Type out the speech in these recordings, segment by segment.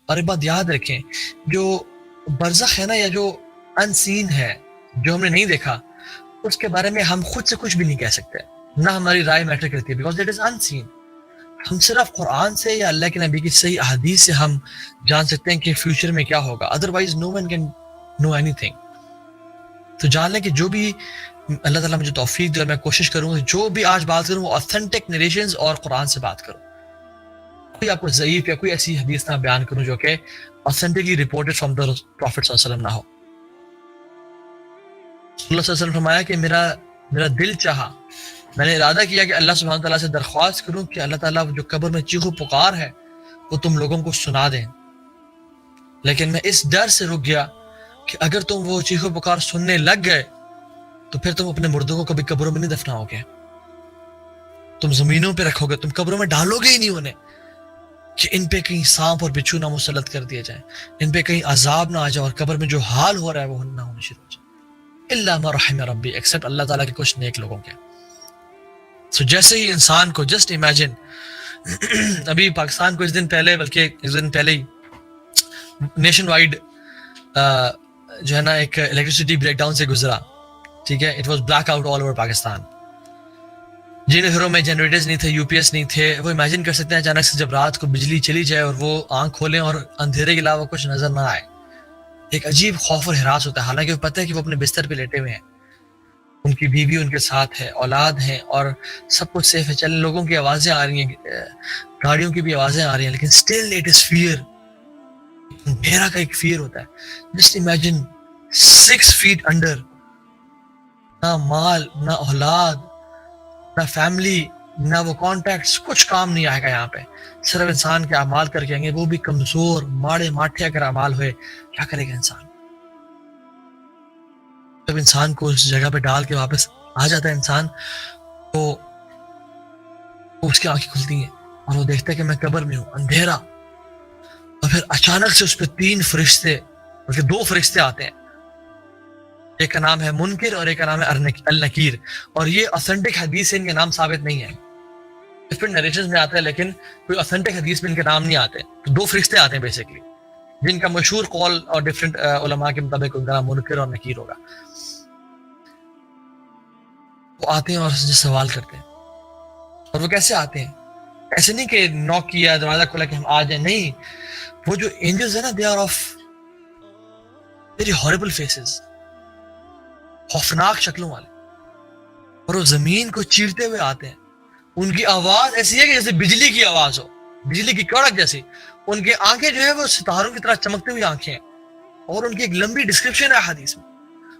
اور ایک بات یاد رکھیں، جو برزخ ہے نا، یا جو ان سین ہے، جو ہم نے نہیں دیکھا، اس کے بارے میں ہم خود سے کچھ بھی نہیں کہہ سکتے، نہ ہماری رائے میٹر کرتی ہے، بیکاز اٹ از ان سین. ہم صرف قرآن سے یا اللہ کے نبی کی صحیح احادیث سے ہم جان سکتے ہیں کہ فیوچر میں کیا ہوگا، otherwise no one can know اینی تھنگ. تو جان لیں کہ جو بھی اللہ تعالیٰ مجھے توفیق دے، اور میں کوشش کروں گا جو بھی آج بات کروں وہ اوتھینٹک نریشنز اور قرآن سے بات کروں. کوئی آپ کو ضعیف یا کوئی ایسی حدیث نہ بیان کروں جو کہ authentically reported from the prophet صلی اللہ علیہ وسلم نہ ہو. صلی اللہ علیہ وسلم فرمایا کہ میرا دل چاہا، میں نے ارادہ کیا کہ اللہ سبحانہ تعالیٰ سے درخواست کروں کہ اللہ تعالیٰ جو قبر میں چیخ و پکار ہے وہ تم لوگوں کو سنا دیں، لیکن میں اس ڈر سے رک گیا کہ اگر تم وہ چیخ و پکار سننے لگ گئے تو پھر تم اپنے مردوں کو کبھی قبروں میں نہیں دفناؤ گے، تم زمینوں پہ رکھو گے، تم قبروں میں ڈالو گے ہی نہیں انہیں، کہ ان پہ کہیں سانپ اور بچھو نہ مسلط کر دیا جائے، ان پہ کہیں عذاب نہ آ جائے، اور قبر میں جو حال ہو رہا ہے وہ نہ ہونے شروع ہو جائے. الا ما رحم ربی، ایکسپٹ اللہ تعالیٰ کے کچھ نیک لوگوں کے. سو جیسے ہی انسان کو جسٹ امیجن، ابھی پاکستان کو اس دن پہلے، بلکہ اس دن پہلے ہی نیشن وائڈ جو ہے نا ایک الیکٹریسٹی بریک ڈاؤن سے گزرا، ٹھیک ہے، it was black out all over Pakistan. جن گھروں میں جنریٹرز نہیں تھے، یو پی ایس نہیں تھے، وہ امیجن کر سکتے ہیں اچانک سے جب رات کو بجلی چلی جائے اور وہ آنکھ کھولیں اور اندھیرے کے علاوہ کچھ نظر نہ آئے، ایک عجیب خوف اور ہراس ہوتا ہے. حالانکہ وہ پتہ ہے کہ وہ اپنے بستر پہ لیٹے ہوئے ہیں، ان کی بیوی ان کے ساتھ ہے، اولاد ہیں، اور سب کچھ سیف ہے، چلیں لوگوں کی آوازیں آ رہی ہیں، گاڑیوں کی بھی آوازیں آ رہی ہیں، لیکن اسٹل اٹ از فیئر. اندھیرا کا ایک فیئر ہوتا ہے. جسٹ امیجن 6 feet انڈر، نہ مال، نہ اولاد، نہ فیملی، نہ وہ کانٹیکٹس، کچھ کام نہیں آئے گا یہاں پہ، صرف انسان کے اعمال کر کے آئیں گے، وہ بھی کمزور ماڑے ماٹھے اگر اعمال ہوئے. کیا کرے گا انسان؟ جب انسان کو اس جگہ پہ ڈال کے واپس آ جاتا ہے انسان، تو اس کی آنکھیں کھلتی ہیں اور وہ دیکھتا ہے کہ میں قبر میں ہوں، اندھیرا. اور پھر اچانک سے اس پہ 3 فرشتے، بلکہ 2 فرشتے آتے ہیں. ایک کا نام ہے منکر اور ایک کا نام ہے النکیر، اور یہ اوتھینٹک حدیث سے ان کے نام ثابت نہیں ہے، ڈفرنٹ نریشنز میں آتا ہے، لیکن کوئی اوتھینٹک حدیث میں ان کے نام نہیں آتے. تو 2 فرشتے آتے ہیں بیسیکلی، جن کا مشہور قول اور ڈفرنٹ علماء کے مطابق ان کا نام منکر اور نکیر ہوگا. وہ آتے ہیں اور اس سے سوال کرتے ہیں. اور وہ کیسے آتے ہیں؟ ایسے نہیں کہ نوک کیا، دروازہ کھولا کہ ہم آ جائیں، نہیں. وہ جو اینجلز ہیں نا، they are of very horrible faces, خوفناک شکلوں والے، اور وہ زمین کو چیرتے ہوئے آتے ہیں. ان کی آواز ایسی ہے کہ جیسے بجلی کی آواز ہو، بجلی کی کڑک جیسی. ان کی آنکھیں جو ہے وہ ستاروں کی طرح چمکتی ہوئی آنکھیں ہیں، اور ان کی ایک لمبی ڈسکرپشن ہے حدیث میں.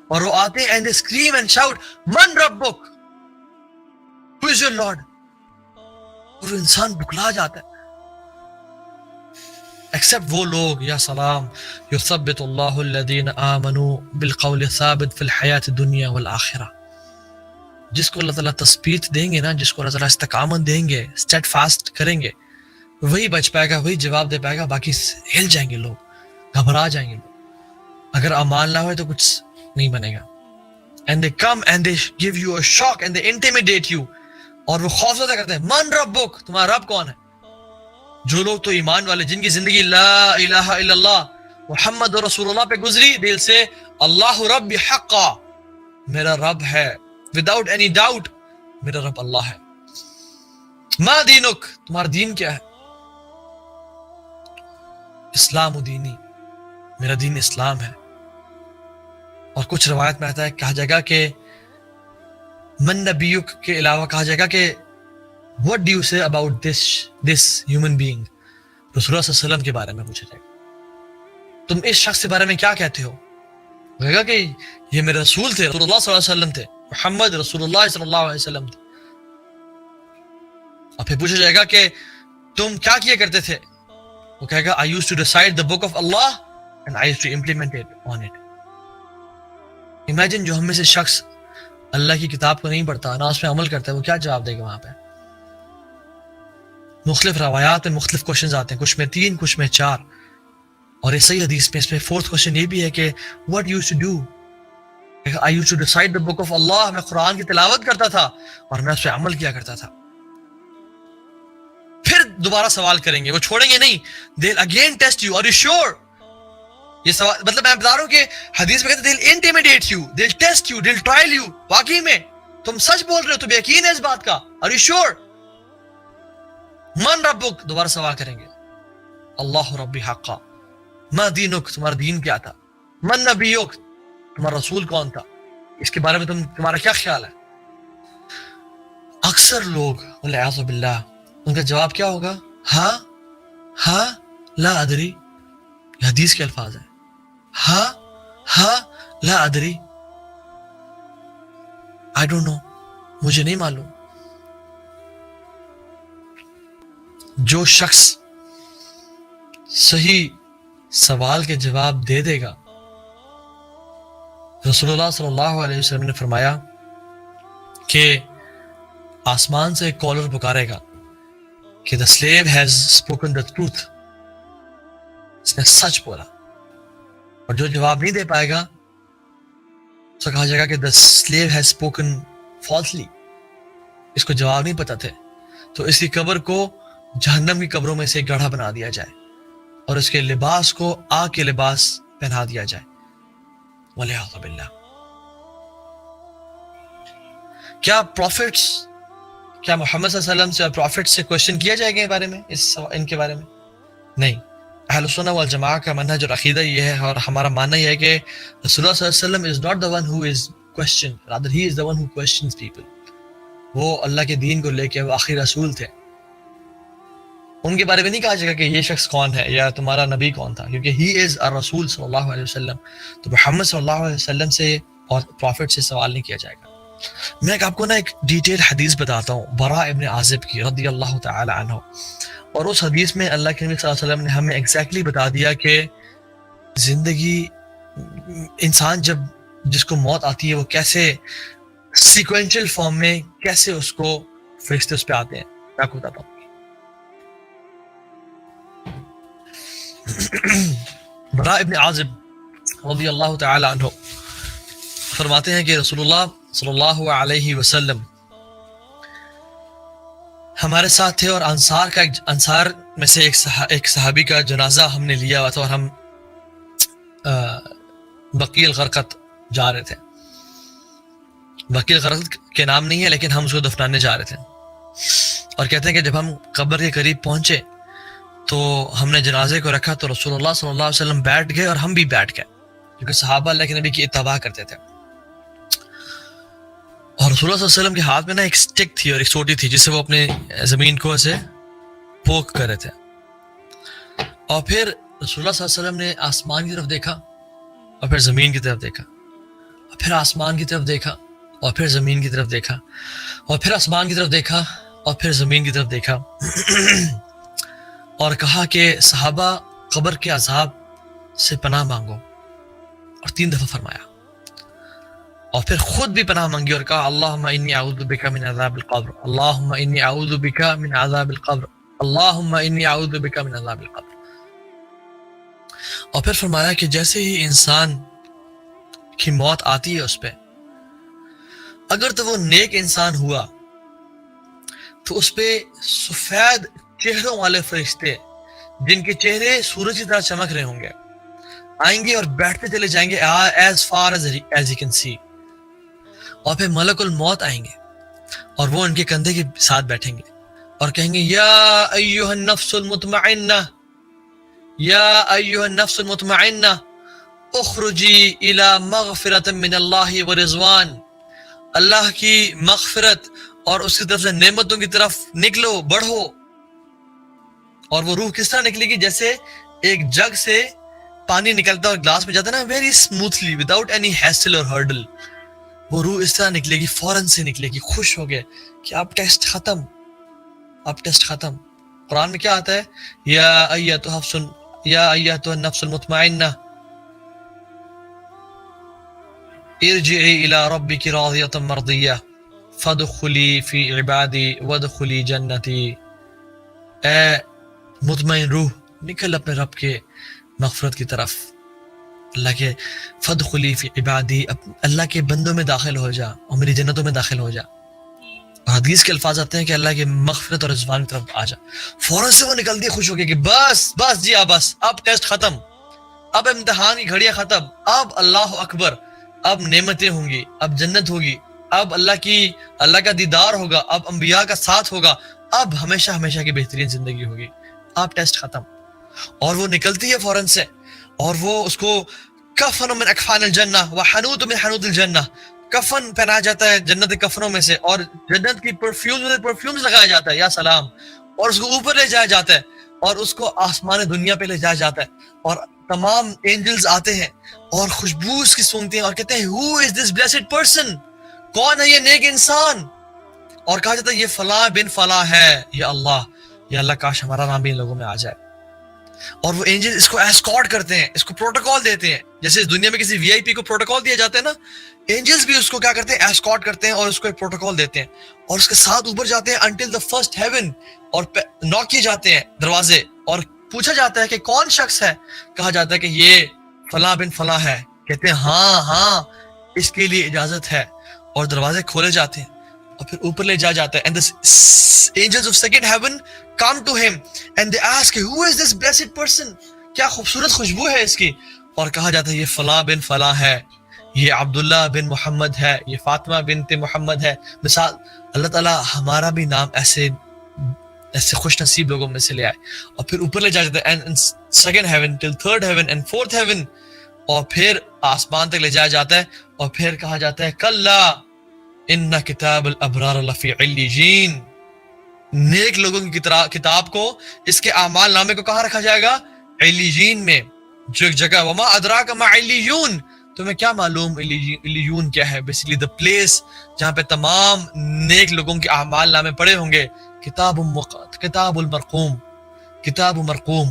اور وہ آتے ہیں and they scream and shout من ربک، ہو از یور لارڈ. اور انسان بکلا جاتا ہے. ایکسپٹ وہ لوگ، یا سلام، یثبت اللہ الذین آمنوا بالقول ثابت فی الحیات الدنیا والآخرہ. جس کو اللہ تعالیٰ تثبیت دیں گے نا، جس کو اللہ تعالیٰ استقامت دیں گے، اسٹیڈ فاسٹ کریں گے، وہی بچ پائے گا، وہی جواب دے پائے گا. باقی ہل جائیں گے لوگ، گھبرا جائیں گے لوگ. اگر اعمال نہ ہوئے تو کچھ نہیں بنے گا. And they come and they give you a shock and they intimidate you. اور وہ خوف زدہ کرتے ہیں، من ربک، تمہارا رب کون ہے؟ جو لوگ تو ایمان والے، جن کی زندگی لا الہ الا اللہ محمد رسول اللہ پہ گزری، دل سے اللہ رب حقا، میرا رب ہے without any doubt، میرا رب اللہ ہے. ما دینک، تمہارا دین کیا ہے؟ اسلام دینی، میرا دین اسلام ہے. اور کچھ روایت میں آتا ہے، کہا جائے گا کہ من نبیک کے علاوہ کہا جائے گا کہ what do you say about this human being، رسول اللہ صلی اللہ علیہ وسلم کے بارے میں پوچھا جائے گا، تم اس شخص کے بارے میں کیا کہتے ہو؟ کہے گا کہ یہ میرے رسول تھے، رسول اللہ صلی اللہ علیہ وسلم تھے، محمد رسول اللہ صلی اللہ علیہ وسلم تھے. اور پھر پوچھا جائے گا کہ تم کیا کیا کرتے تھے؟ وہ کہے گا I used to recite the book of Allah and I used to implement it on it. Imagine جو ہم میں سے شخص اللہ کی کتاب کو نہیں پڑھتا، نہ اس میں عمل کرتا ہے، وہ کیا جواب دے گا وہاں پہ؟ مختلف روایات میں مختلف کوشچنز آتے ہیں، کچھ میں 3، کچھ میں 4. اور یہ صحیح حدیث میں اس میں 4th کوشچن یہ بھی ہے کہ what you used to do. I used to recite the book of Allah، میں قرآن کی تلاوت کرتا تھا اور میں اس پہ عمل کیا کرتا تھا. پھر دوبارہ سوال کریں گے, وہ چھوڑیں گے نہیں. they'll again test you, are you sure؟ یہ سوال مطلب میں بتا رہا ہوں کہ حدیث میں کہتے ہیں they'll intimidate you, they'll test you, they'll trial you. واقعی میں تم سچ بول رہے ہو, تمہیں یقین ہے اس بات کا؟ are you sure؟ من ربک, دوبارہ سوال کریں گے. اللہ ربی حقا. ما دینک, تمہارا دین کیا تھا؟ من نبیک, تمہارا رسول کون تھا؟ اس کے بارے میں تمہارا کیا خیال ہے؟ اکثر لوگ والعیاذ باللہ ان کا جواب کیا ہوگا؟ ہاں ہاں لا ادری. یہ حدیث کے الفاظ ہیں. ہاں ہاں لا ادری, I don't know, مجھے نہیں معلوم. جو شخص صحیح سوال کے جواب دے دے گا, رسول اللہ صلی اللہ علیہ وسلم نے فرمایا کہ آسمان سے ایک کالر پکارے گا کہ the slave has spoken the truth, اس نے سچ بولا. اور جو جواب نہیں دے پائے گا اس کو کہا جائے گا کہ the slave has spoken falsely, اس کو جواب نہیں پتا تھے, تو اس کی قبر کو جہنم کی قبروں میں سے ایک گڑھا بنا دیا جائے اور اس کے لباس کو آگ کے لباس پہنا دیا جائے. والعیاذ باللہ. کیا پروفٹس, کیا محمد صلی اللہ علیہ وسلم سے اور پروفٹس سے کوشچن کیا جائے گا بارے میں, ان کے بارے میں؟ نہیں. اہل السنہ والجماعہ کا منہج اور عقیدہ یہ ہے, اور ہمارا ماننا یہ ہے کہ رسول اللہ صلی اللہ علیہ وسلم is not the one who is questioned, rather he is the one who questions people. وہ اللہ کے دین کو لے کے وہ آخری رسول تھے. ان کے بارے میں نہیں کہا جائے گا کہ یہ شخص کون ہے یا تمہارا نبی کون تھا, کیونکہ he is الرسول صلی اللہ علیہ وسلم. تو محمد صلی اللہ علیہ وسلم سے اور پروفٹ سے سوال نہیں کیا جائے گا. میں آپ کو نا ایک ڈیٹیل حدیث بتاتا ہوں براء ابن عازب کی رضی اللہ تعالی عنہ, اور اس حدیث میں اللہ کے نبی صلی اللہ علیہ وسلم نے ہمیں ایگزیکٹلی بتا دیا کہ زندگی, انسان جب جس کو موت آتی ہے وہ کیسے سیکوینشل فارم میں کیسے اس کو فرشتے اس پہ آتے ہیں. میں آپ کو بتاتا ہوں. براء ابن عازب رضی اللہ تعالی عنہ فرماتے ہیں کہ رسول اللہ صلی اللہ علیہ وسلم ہمارے ساتھ تھے, اور انصار میں سے ایک صحابی کا جنازہ ہم نے لیا ہوا تھا, اور ہم بقیع الغرقد جا رہے تھے. بقیع الغرقد کے نام نہیں ہے لیکن ہم اس کو دفنانے جا رہے تھے. اور کہتے ہیں کہ جب ہم قبر کے قریب پہنچے تو ہم نے جنازے کو رکھا, تو رسول اللہ صلی اللہ علیہ وسلم بیٹھ گئے اور ہم بھی بیٹھ گئے, کیونکہ صحابہ اللہ کے نبی کی اتباع کرتے تھے. اور رسول اللہ صلی اللہ علیہ وسلم کے ہاتھ میں نا ایک سٹک تھی اور ایک سوٹی تھی جس سے وہ اپنے زمین کو ایسے پوک کر رہے تھے. اور پھر رسول اللہ صلی اللہ علیہ وسلم نے آسمان کی طرف دیکھا, اور پھر زمین کی طرف دیکھا, اور پھر آسمان کی طرف دیکھا, اور پھر زمین کی طرف دیکھا, اور پھر آسمان کی طرف دیکھا, اور پھر زمین کی طرف دیکھا, اور کہا کہ صحابہ قبر کے عذاب سے پناہ مانگو, اور 3 دفعہ فرمایا. اور پھر خود بھی پناہ مانگی اور کہا اللہم انی اعوذ بک من عذاب القبر, اللہم انی اعوذ بک من عذاب القبر, اللہم انی اعوذ بک من عذاب القبر. اور پھر فرمایا کہ جیسے ہی انسان کی موت آتی ہے اس پہ, اگر تو وہ نیک انسان ہوا تو اس پہ سفید چہروں والے فرشتے جن کے چہرے سورج کی طرح چمک رہے ہوں گے آئیں گے اور بیٹھتے چلے جائیں گے as far as you can see. اور پھر ملک الموت آئیں گے اور وہ ان کے کندھے کے ساتھ بیٹھیں گے اور کہیں گے یا ایھا النفس المطمئنہ, یا ایھا النفس المطمئنہ اخرجی الی مغفرۃ من اللہ ورضوان, اللہ کی مغفرت اور اس کی طرف سے نعمتوں کی طرف نکلو, بڑھو. اور وہ روح کس طرح نکلے گی؟ جیسے ایک جگ سے پانی نکلتا ہے اور گلاس میں جاتا ہے نا, very smoothly without any hassle اور ہرڈل. وہ روح اس طرح نکلے گی, فوراً سے نکلے گی, خوش ہو گئے کہ اب ٹیسٹ ختم, اب ٹیسٹ ختم. قرآن میں کیا آتا ہے؟ یا ایھا النفس المطمئنہ ارجعی الی ربک راضیۃ مرضیہ فادخلی فی عبادی وادخلی جنتی. اے مطمئن روح, نکل اپنے رب کے مغفرت کی طرف, اللہ کے فادخلی فی عبادی, اللہ کے بندوں میں داخل ہو جا اور میری جنتوں میں داخل ہو جا. اور حدیث کے الفاظ آتے ہیں کہ اللہ کی مغفرت اور رضوان کی طرف آ جا. فوراً سے وہ نکلتی ہے خوش ہو کے کہ بس جی بس اب ٹیسٹ ختم, اب امتحان کی گھڑیاں ختم, اب اللہ اکبر, اب نعمتیں ہوں گی, اب جنت ہوگی, اب اللہ کا دیدار ہوگا, اب انبیاء کا ساتھ ہوگا, اب ہمیشہ ہمیشہ کی بہترین زندگی ہوگی, اب ٹیسٹ ختم. اور وہ نکلتی ہے فوراً سے, اور وہ اس کو کفن من اکفان الجنہ وحنوط من حنوط الجنہ, کفن پہنایا جاتا ہے جنت کے کفنوں میں سے, اور جنت کی پرفیومز لگایا جاتا ہے, یا سلام, اور اس کو اوپر لے جایا جاتا ہے, اور اس کو آسمان دنیا پہ لے جایا جاتا ہے, اور تمام اینجلز آتے ہیں اور خوشبو اس کی سونگتے ہیں اور کہتے ہیں who is this blessed person, کون ہے یہ نیک انسان, اور کہا جاتا ہے یہ فلاں بن فلاں ہے, یا اللہ کاش ہمارا نام بھی ان لوگوں میں آ جائے. اور وہ اینجل اس کو ایسکارٹ کرتے ہیں, اس کو پروٹوکال دیتے ہیں, جیسے اس دنیا میں کسی وی آئی پی کو پروٹوکال دیا جاتا ہے نا, اینجلز بھی اس کو کیا کرتے ہیں, ایسکارٹ کرتے ہیں اور اس کو ایک پروٹوکال دیتے ہیں, اور اس کے ساتھ اوپر جاتے ہیں until the first heaven, اور نوک کیے جاتے ہیں دروازے, اور پوچھا جاتا ہے کہ کون شخص ہے, کہا جاتا ہے کہ یہ فلاں بن فلاں ہے, کہتے ہیں ہاں اس کے لیے اجازت ہے, اور دروازے کھولے جاتے ہیں اور پھر اوپر لے جایا جاتا ہے. and the angels of second heaven come to him and they ask who is this blessed person, کیا خوبصورت خوشبو ہے اس کی, اور کہا جاتا ہے یہ فلاں بن فلاں ہے, یہ عبداللہ بن محمد ہے, یہ فاطمہ بنت محمد ہے. مثال, اللہ تعالیٰ ہمارا بھی نام ایسے خوش نصیب لوگوں میں سے لے آئے, اور پھر اوپر لے جایا جاتا ہے and second heaven till third heaven and fourth heaven, اور پھر آسمان تک لے جایا جاتا ہے, اور پھر کہا جاتا ہے کلا ان کتاب الابرار لفی علیین, نیک لوگوں کی کتاب کو, اس کے اعمال نامے کو کہاں رکھا جائے گا, علیین میں, جو ایک جگہ, وما ادراک ما علیون, تمہیں کیا معلوم علیون کیا ہے, بیسیکلی the place جہاں پہ تمام نیک لوگوں کے اعمال نامے پڑے ہوں گے. کتاب المرقوم, کتاب مرقوم,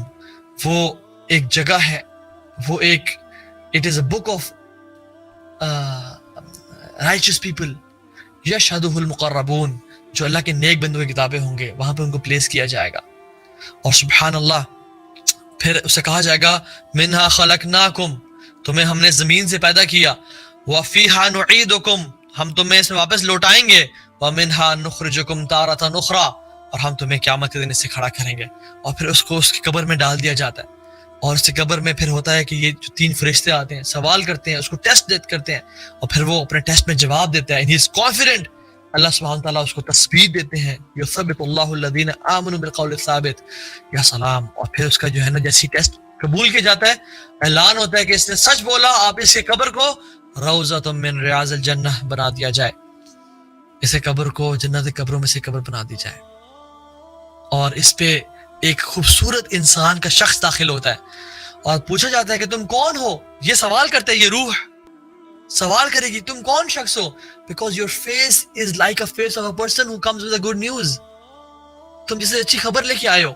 وہ ایک جگہ ہے, وہ ایک it is a book of righteous people یشہدہ المقربون, جو اللہ کے نیک بندوں کی کتابیں ہوں گے, وہاں پہ ان کو پلیس کیا جائے گا. اور سبحان اللہ, پھر اسے کہا جائے گا منہا خلقناکم, تمہیں ہم نے زمین سے پیدا کیا, وفیہا نعیدکم, ہم تمہیں اس میں واپس لوٹائیں گے, ومنہا نخرجکم تارۃ اخری, اور ہم تمہیں قیامت کے دن اس سے کھڑا کریں گے. اور پھر اس کو اس کی قبر میں ڈال دیا جاتا ہے, اور اس کی قبر میں پھر ہوتا ہے کہ یہ جو 3 فرشتے آتے ہیں, سوال کرتے ہیں, اس کو ٹیسٹ کرتے ہیں, اور پھر وہ اپنے ٹیسٹ میں جواب دیتا ہے, and he is confident, اللہ سبحانہ تعالیٰ اس کو تثبیت دیتے ہیں, یثبت اللہ الذین آمنوا بالقول الثابت, یا سلام. اور پھر اس کا جو ہے نا جیسی ٹیسٹ قبول کیا جاتا ہے, اعلان ہوتا ہے کہ اس نے سچ بولا, آپ اس کے قبر کو روضۃ من ریاض الجنہ بنا دیا جائے, اسے قبر کو جنت کے قبروں میں سے قبر بنا دی جائے, اور اس پہ ایک خوبصورت انسان کا شخص داخل ہوتا ہے, اور پوچھا جاتا ہے کہ تم کون ہو, یہ سوال کرتے ہیں, یہ روح سوال کرے گی تم کون شخص ہو, because your face is like a face of a person who comes with a good news, تم جسے اچھی خبر لے کے آئے ہو,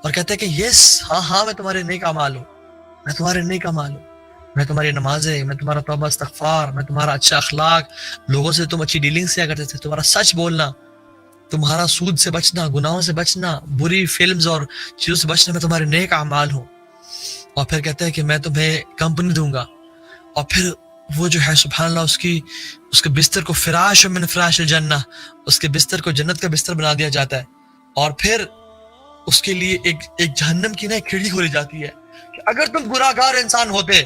اور کہتے ہیں کہ یس ہاں میں تمہارے نیک اعمال ہوں, میں تمہارے نیک اعمال ہوں, میں تمہاری نمازیں, میں تمہارا توبہ استغفار, میں تمہارا اچھا اخلاق, لوگوں سے تم اچھی ڈیلنگ کیا کرتے تھے, تمہارا سچ بولنا, تمہارا سود سے بچنا, گناہوں سے بچنا, بری فلمز اور چیزوں سے بچنا, میں تمہارے نیک اعمال ہوں. اور پھر کہتے ہیں کہ میں تمہیں کمپنی دوں گا, اور پھر وہ جو ہے سبحان اللہ اس کے بستر کو فراش من فراش الجنہ, اس کے بستر کو جنت کا بستر بنا دیا جاتا ہے, اور پھر اس کے لیے ایک جہنم کی ایک کھڑکی کھولی جاتی ہے کہ اگر تم گناہگار انسان ہوتے,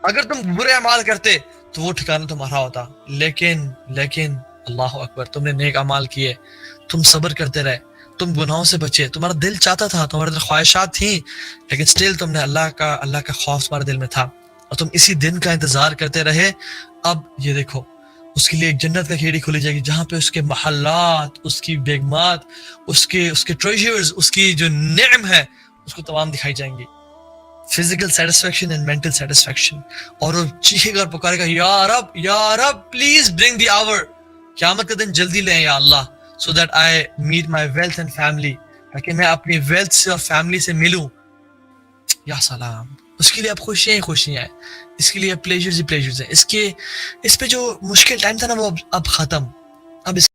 اگر تم برے اعمال کرتے تو وہ ٹھکانہ تمہارا ہوتا, لیکن اللہ اکبر, تم نے نیک اعمال کیے, تم صبر کرتے رہے, تم گناہوں سے بچے, تمہارا دل چاہتا تھا, تمہارے دل خواہشات تھیں, لیکن سٹل تم نے اللہ کا خوف تمہارے دل میں تھا, اور تم اسی دن کا انتظار کرتے رہے. اب یہ دیکھو, اس کے لیے ایک جنت کا کھیڑی کھولی جائے گی جہاں پہ اس کے محلات, اس کی بیگمات, اس کے ٹریجرز, اس کی جو نعم ہے اس کو تمام دکھائی جائیں گی, physical satisfaction and mental satisfaction. اور وہ چیخے گا اور پکارے گا یا رب پلیز برنگ دی آور, قیامت کا دن جلدی لیں یا اللہ, so that I meet my wealth and family, تاکہ میں اپنی ویلتھ سے اور فیملی سے ملوں. یا سلام, اس کے لیے اب خوشیاں ہیں, اس کے لیے پلیجرز ہیں, اس پہ جو مشکل ٹائم تھا نا وہ اب ختم, اب اس